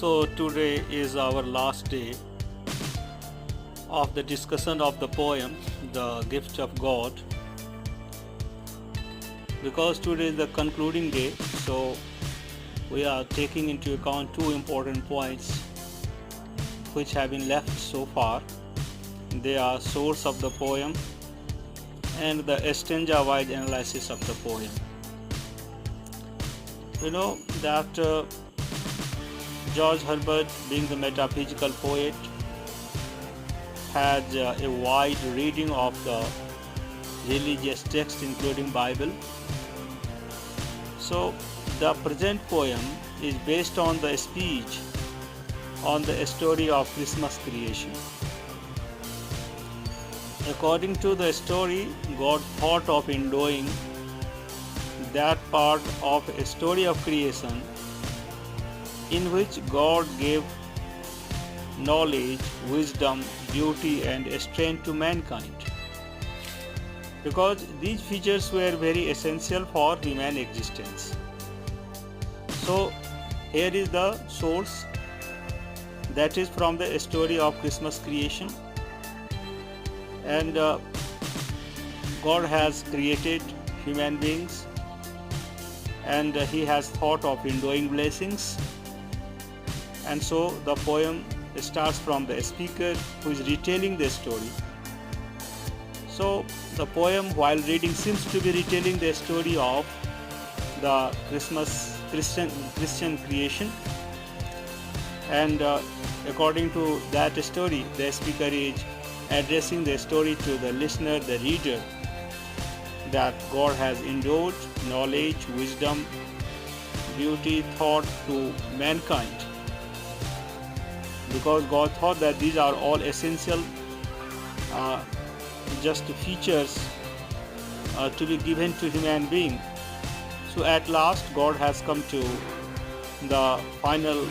So today is our last day of the discussion of the poem The Gift of God, because today is the concluding day. So we are taking into account two important points which have been left so far. They are source of the poem and the stanza-wise analysis of the poem. You know that George Herbert, being the metaphysical poet, had a wide reading of the religious texts including Bible. So the present poem is based on the speech on the story of Christmas creation. According to the story, God thought of endowing that part of a story of creation in which God gave knowledge, wisdom, beauty and strength to mankind, because these features were very essential for human existence. So here is the source, that is from the story of Christmas creation. And God has created human beings, and He has thought of endowing blessings. And so the poem starts from the speaker who is retelling the story. So the poem, while reading, seems to be retelling the story of the Christian creation. And according to that story, the speaker is addressing the story to the listener, the reader, that God has endowed knowledge, wisdom, beauty, thought to mankind, because God thought that these are all essential just features to be given to human being. So at last God has come to the final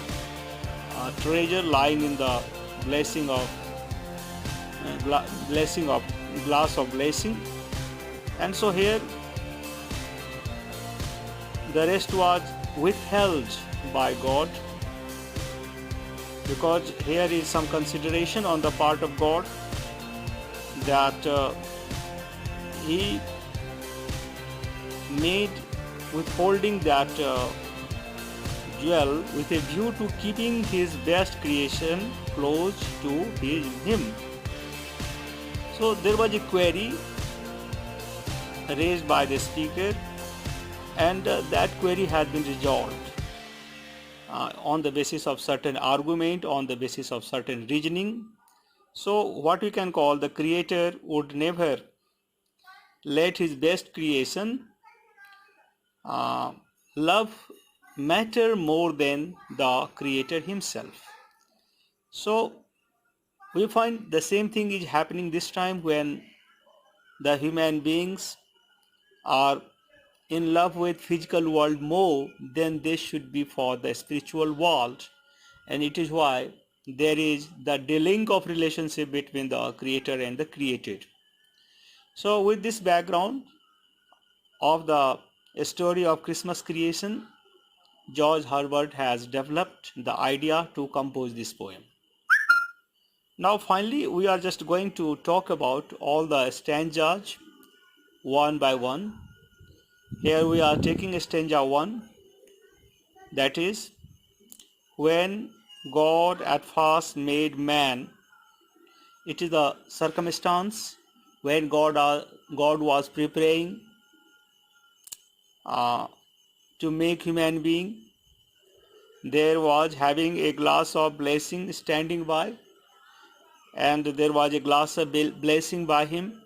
treasure lying in the blessing of glass of blessing. And so here the rest was withheld by God, because here is some consideration on the part of God that He made withholding that jewel with a view to keeping His best creation close to Him. So there was a query raised by the speaker, and that query had been resolved on the basis of certain argument, on the basis of certain reasoning. So what we can call, the Creator would never let His best creation love matter more than the Creator Himself. So we find the same thing is happening this time when the human beings are in love with physical world more than they should be for the spiritual world. And it is why there is the delink of relationship between the Creator and the created. So with this background of the story of Christmas creation, George Herbert has developed the idea to compose this poem. Now finally we are just going to talk about all the stanzas one by one. Here we are taking stanza 1, that is, when God at first made man. It is the circumstance when God was preparing to make human being. There was having a glass of blessing standing by, and there was a glass of blessing by him.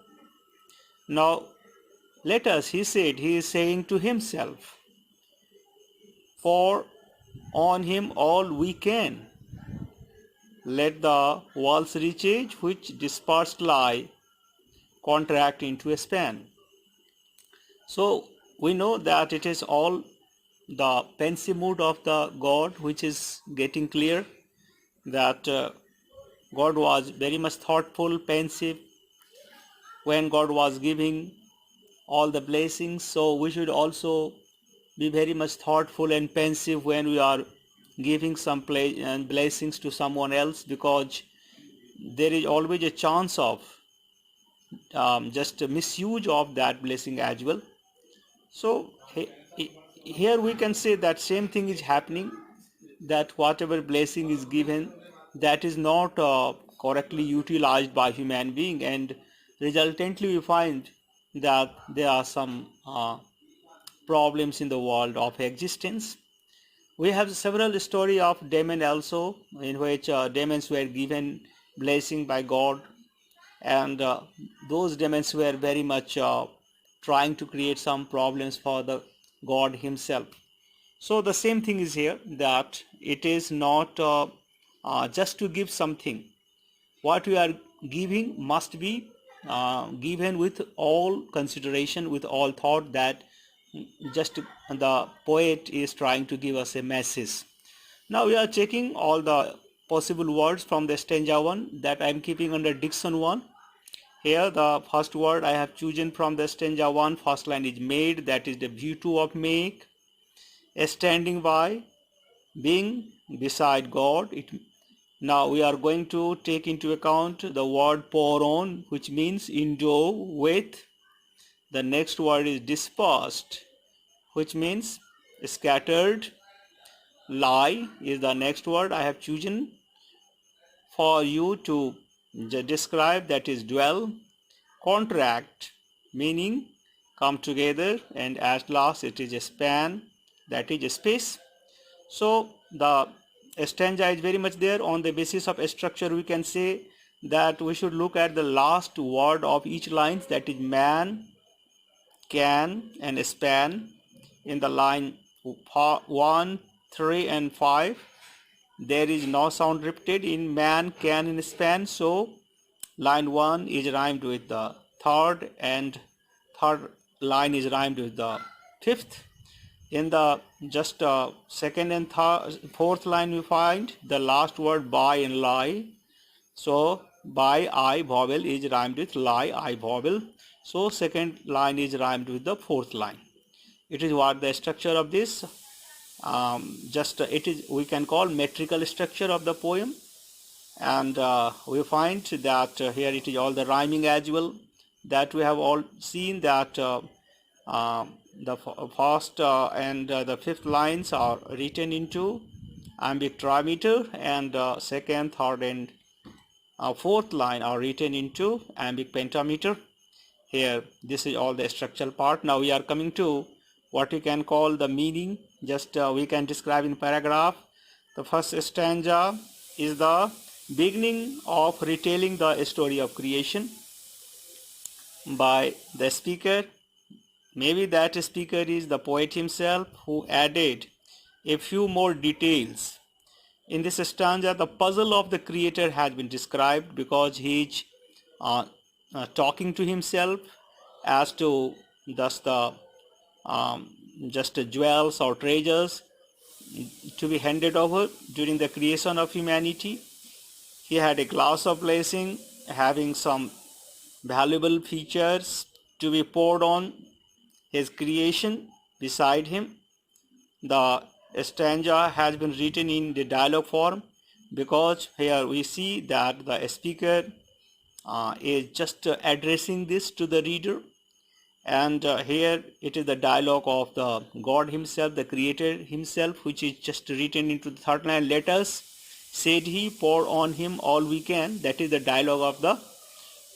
Now let us, he said, he is saying to himself, pour on him all we can. Let the walls riches which dispersed lie contract into a span. So we know that it is all the pensive mood of the God which is getting clear, that God was very much thoughtful, pensive when God was giving all the blessings. So we should also be very much thoughtful and pensive when we are giving some blessings to someone else, because there is always a chance of just a misuse of that blessing as well. So here we can say that same thing is happening, that whatever blessing is given, that is not correctly utilized by human being, and resultantly we find that there are some problems in the world of existence. We have several story of demon also, in which demons were given blessing by God, and those demons were very much trying to create some problems for the God himself. So the same thing is here, that it is not just to give something. What we are giving must be given with all consideration, with all thought, that just the poet is trying to give us a message. Now we are checking all the possible words from the stanza 1 that I am keeping under diction 1. Here the first word I have chosen from the stanza 1, first line is made, that is the virtue of make. Standing by, being beside God. Now we are going to take into account the word pour on, which means endow with. The next word is dispersed, which means scattered. Lie is the next word I have chosen for you to describe, that is dwell. Contract, meaning come together, and at last it is a span, that is space. So the stanza is very much there. On the basis of a structure, we can say that we should look at the last word of each line, that is man, can, and span. In the line 1, 3 and 5, there is no sound repeated in man, can, and span. So line 1 is rhymed with the third, and third line is rhymed with the fifth. In the just second and fourth line, we find the last word by and lie. So by I vowel is rhymed with lie, I vowel. So second line is rhymed with the fourth line. It is what the structure of this it is, we can call metrical structure of the poem. And we find that here it is all the rhyming as well, that we have all seen that the first and the fifth lines are written into iambic trimeter, and second, third and fourth line are written into iambic pentameter. Here this is all the structural part. Now we are coming to what we can call the meaning. Just we can describe in paragraph. The first stanza is the beginning of retelling the story of creation by the speaker. Maybe that speaker is the poet himself, who added a few more details. In this stanza, the puzzle of the creator has been described, because he is talking to himself as to thus the just jewels or treasures to be handed over during the creation of humanity. He had a glass of blessing having some valuable features to be poured on his creation beside him. The stanza has been written in the dialogue form, because here we see that the speaker is just addressing this to the reader, and here it is the dialogue of the God himself, the creator himself, which is just written into the third line. Let us, said he, pour on him all we can. That is the dialogue of the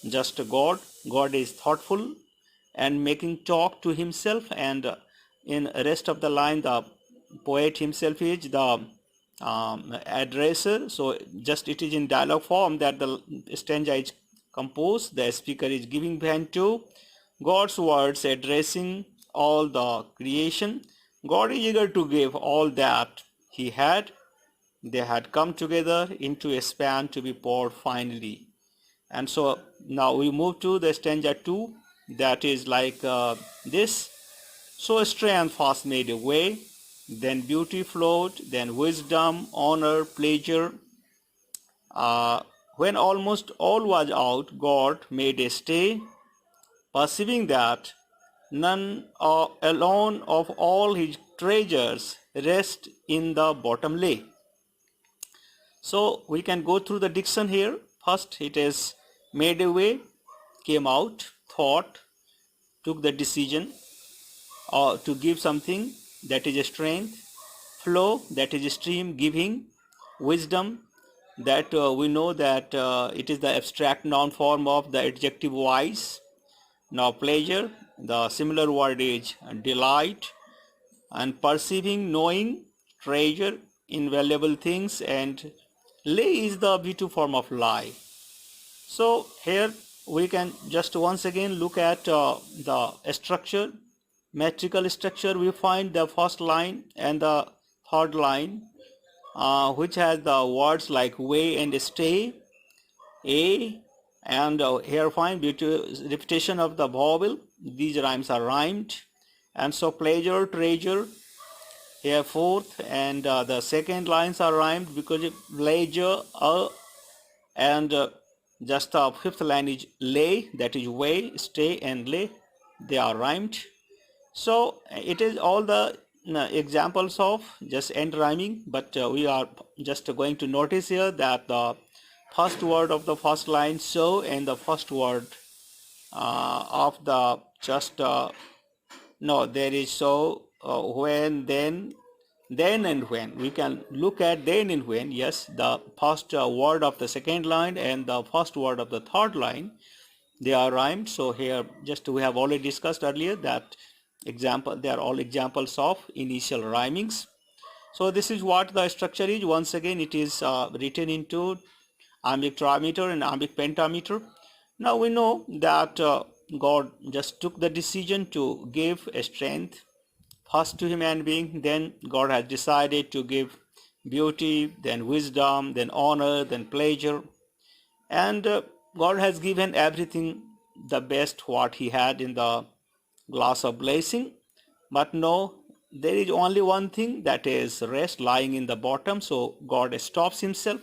just God. God is thoughtful and making talk to himself, and in rest of the line the poet himself is the addresser. So just it is in dialogue form that the stanza is composed. The speaker is giving vent to God's words, addressing all the creation. God is eager to give all that he had. They had come together into a span to be poured finally. And so now we move to the stanza 2, that is like this. So strength first made a way, then beauty flowed, then wisdom, honor, pleasure. When almost all was out, God made a stay, perceiving that none alone of all his treasures rest in the bottom lay. So we can go through the diction here. First it is made a way, came out, thought, took the decision, or to give something, that is a strength. Flow, that is a stream, giving. Wisdom, that we know that it is the abstract noun form of the adjective wise. Now pleasure, the similar word is delight. And perceiving, knowing, treasure, invaluable things, and lay is the V2 form of lie. So here we can just once again look at the structure, metrical structure. We find the first line and the third line, which has the words like way and stay, a, and here find repetition of the vowel. These rhymes are rhymed. And so pleasure, treasure, here fourth, and the second lines are rhymed because pleasure, and just the fifth line is lay, that is way, stay, and lay, they are rhymed. So it is all the examples of just end rhyming, but we are just going to notice here that the first word of the first line, so, and the first word of the just no, there is so, when, then and when. We can look at then and when. Yes, the first word of the second line and the first word of the third line, they are rhymed. So here just we have already discussed earlier that example, they are all examples of initial rhymings. So this is what the structure is. Once again, it is written into iambic trimeter and iambic pentameter. Now we know that God just took the decision to give a strength first to human being, then God has decided to give beauty, then wisdom, then honor, then pleasure, and God has given everything the best what he had in the glass of blessing. But no, there is only one thing, that is rest lying in the bottom. So God stops himself,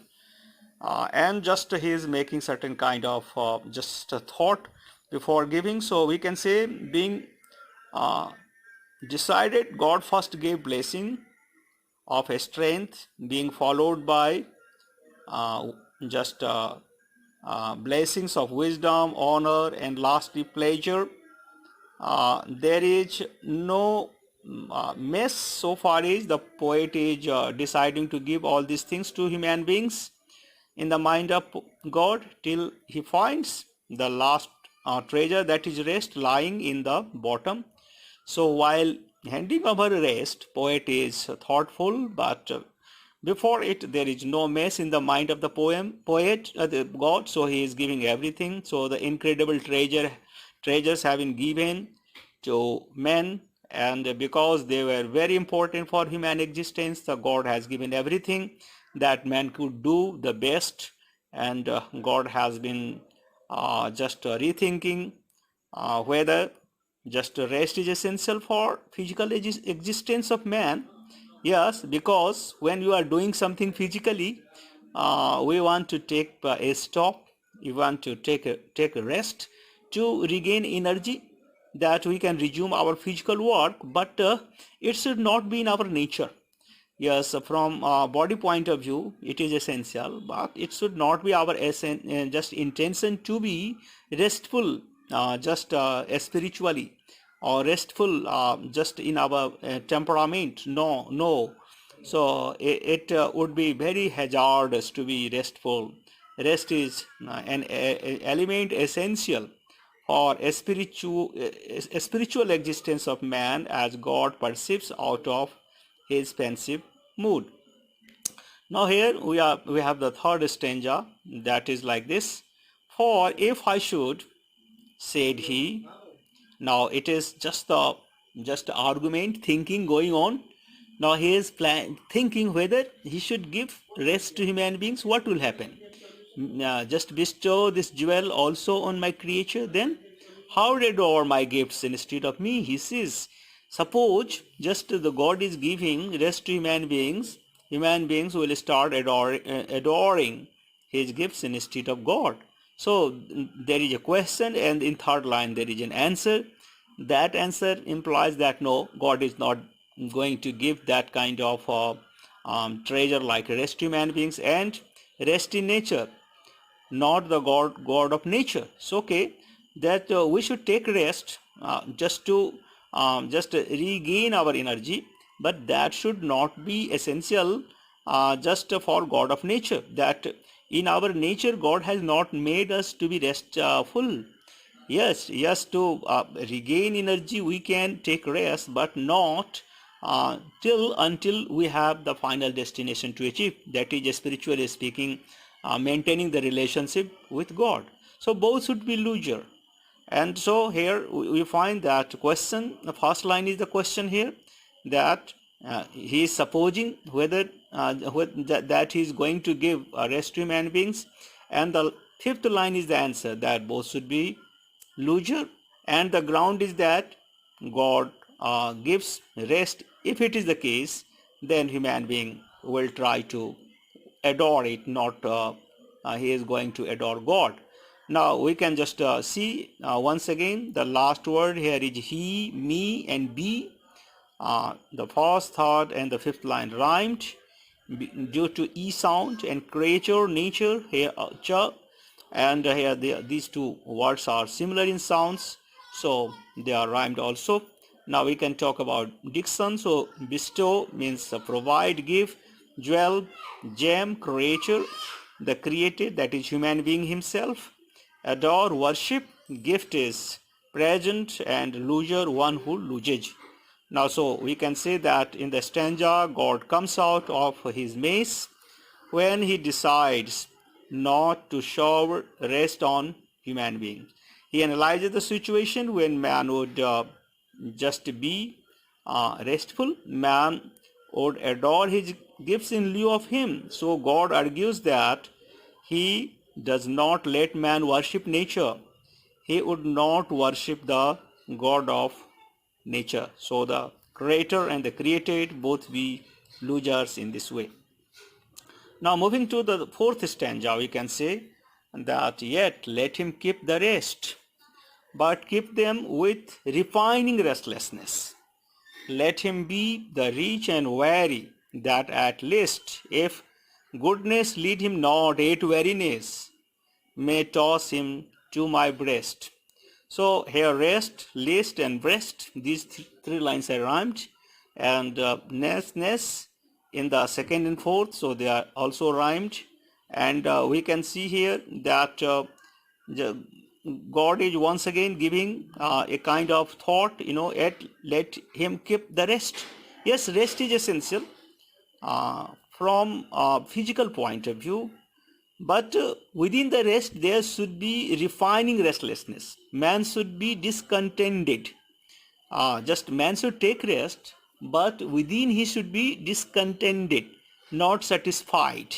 and just he is making certain kind of just a thought before giving. So we can say, being uh, decided, God first gave blessing of a strength, being followed by uh, just blessings of wisdom, honor, and lastly pleasure. There is no mess so far as the poet is deciding to give all these things to human beings in the mind of God, till he finds the last treasure, that is rest, lying in the bottom. So while handing over rest, poet is thoughtful, but before it there is no mess in the mind of the poet, the God. So he is giving everything. So the incredible treasures have been given to men, and because they were very important for human existence, the God has given everything that man could do the best. And God has been just rethinking whether just rest is essential for physical existence of man. Yes, because when you are doing something physically, we want to take a stop. We want to take a rest to regain energy, that we can resume our physical work. But it should not be in our nature. Yes, from a body point of view, it is essential, but it should not be our just intention to be restful, just spiritually, or restful just in our temperament. No, no. So it would be very hazardous to be restful. Rest is an element essential for a spiritual existence of man, as God perceives out of his pensive mood. Now here we have the third stanza, that is like this. For if I should, said he. Now it is just argument, thinking going on. Now he is thinking whether he should give rest to human beings. What will happen? Just bestow this jewel also on my creature, then how they adore my gifts instead of me, he says. Suppose just the God is giving rest to human beings will start adoring his gifts instead of God. So there is a question, and in third line there is an answer. That answer implies that no, God is not going to give that kind of treasure like rest human beings and rest in nature, not the god of nature. So okay, that we should take rest just to just regain our energy, but that should not be essential just for god of nature. That in our nature god has not made us to be restful. Yes, to regain energy we can take rest, but not till until we have the final destination to achieve. That is, spiritually speaking, maintaining the relationship with God. So both should be leisure. And so here we find that question, the first line is the question here, that he is supposing that he is going to give rest to human beings, and the fifth line is the answer, that both should be leisure, and the ground is that God gives rest. If it is the case, then human being will try to adore it, not he is going to adore God. Now we can just see once again the last word here is he, me, and be. The first, third, and the fifth line rhymed due to e sound, and creature, nature here cha, and here these two words are similar in sounds, so they are rhymed also. Now we can talk about diction. So bestow means provide, give, jewel, gem, creature, the created, that is human being himself, adore, worship, gift is present, and loser, one who loses. Now so we can say that in the stanza God comes out of his maze when he decides not to shower rest on human beings. He analyzes the situation when man would just be restful, man would adore his gifts in lieu of him. So God argues that he does not let man worship nature. He would not worship the God of nature. So the creator and the created both be losers in this way. Now moving to the fourth stanza, we can say that yet let him keep the rest, but keep them with refining restlessness. Let him be the rich and weary, that at least, if goodness lead him not, yet weariness may toss him to my breast. So here rest, list, and breast, these three lines are rhymed, and ness in the second and fourth, so they are also rhymed. And we can see here that God is once again giving a kind of thought, let him keep the rest. Yes, rest is essential from a physical point of view, but within the rest there should be refining restlessness. Man should be discontented. Just man should take rest, but within he should be discontented, not satisfied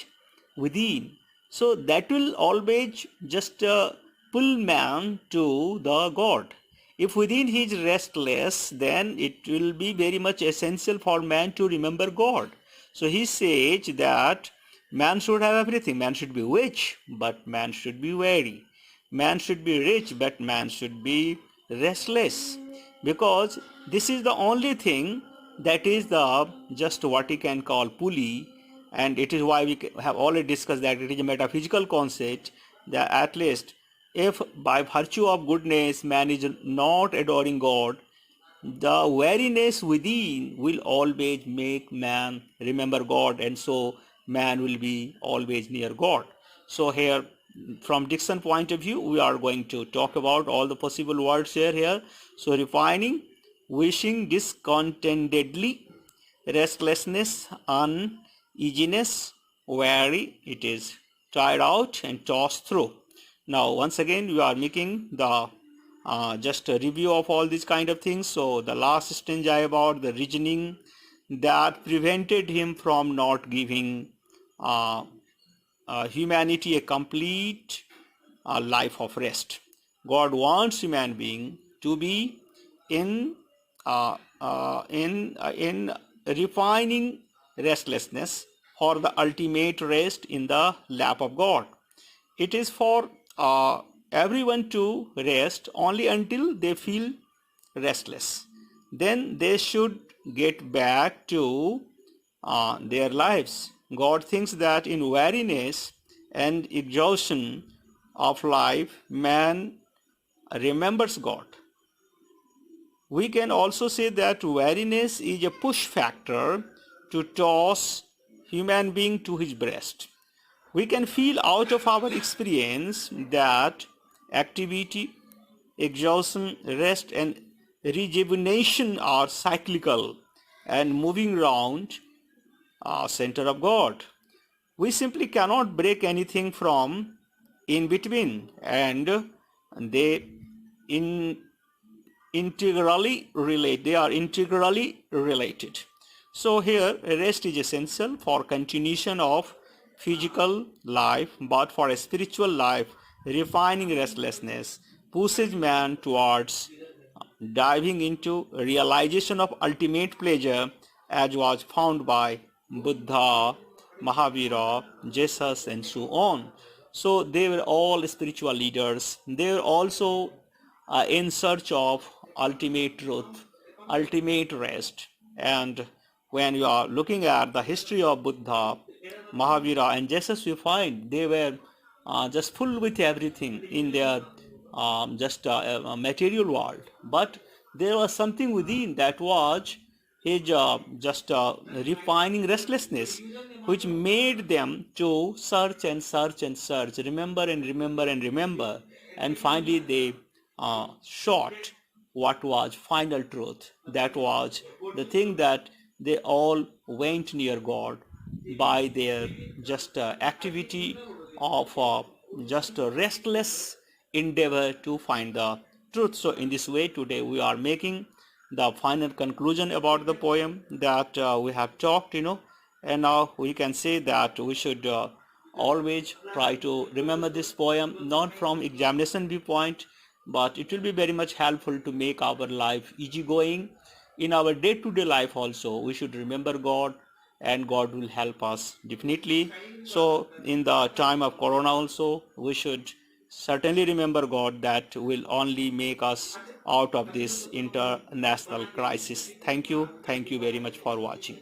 within. So that will always just pull man to the God. If within he is restless, then it will be very much essential for man to remember God. So he says that man should have everything. Man should be rich, but man should be weary. Man should be rich, but man should be restless, because this is the only thing that is the just what we can call pulley. And it is why we have already discussed that it is a metaphysical concept, that at least if by virtue of goodness man is not adoring God, the weariness within will always make man remember God, and so man will be always near God. So here, from Dixon point of view, we are going to talk about all the possible words here. So refining, wishing discontentedly, restlessness, uneasiness, weary, it is tired out and tossed through. Now once again we are making the just a review of all these kind of things. So the last stanza about the reasoning that prevented him from not giving humanity a complete life of rest. God wants human being to be in refining restlessness for the ultimate rest in the lap of God. It is for everyone to rest only until they feel restless. Then they should get back to their lives. God thinks that in weariness and exhaustion of life, man remembers God. We can also say that weariness is a push factor to toss human being to his breast. We can feel out of our experience that activity, exhaustion, rest, and rejuvenation are cyclical and moving around center of God. We simply cannot break anything from in between, and they in integrally relate. They are integrally related. So here rest is essential for continuation of physical life, but for a spiritual life, refining restlessness pushes man towards diving into realization of ultimate pleasure as was found by Buddha, Mahavira, Jesus, and so on. So they were all spiritual leaders. They were also in search of ultimate truth, ultimate rest. And when you are looking at the history of Buddha, Mahavira, and Jesus, you find they were just full with everything in their just material world. But there was something within that was his just refining restlessness, which made them to search and search and search, remember and remember and remember, and finally they sought what was final truth. That was the thing that they all went near God by their just activity of just a restless endeavor to find the truth. So in this way today we are making the final conclusion about the poem that we have talked, and now we can say that we should always try to remember this poem, not from examination viewpoint, but it will be very much helpful to make our life easygoing. In our day-to-day life also we should remember God, and God will help us definitely. So in the time of corona also we should certainly remember God, that will only make us out of this international crisis. Thank you very much for watching.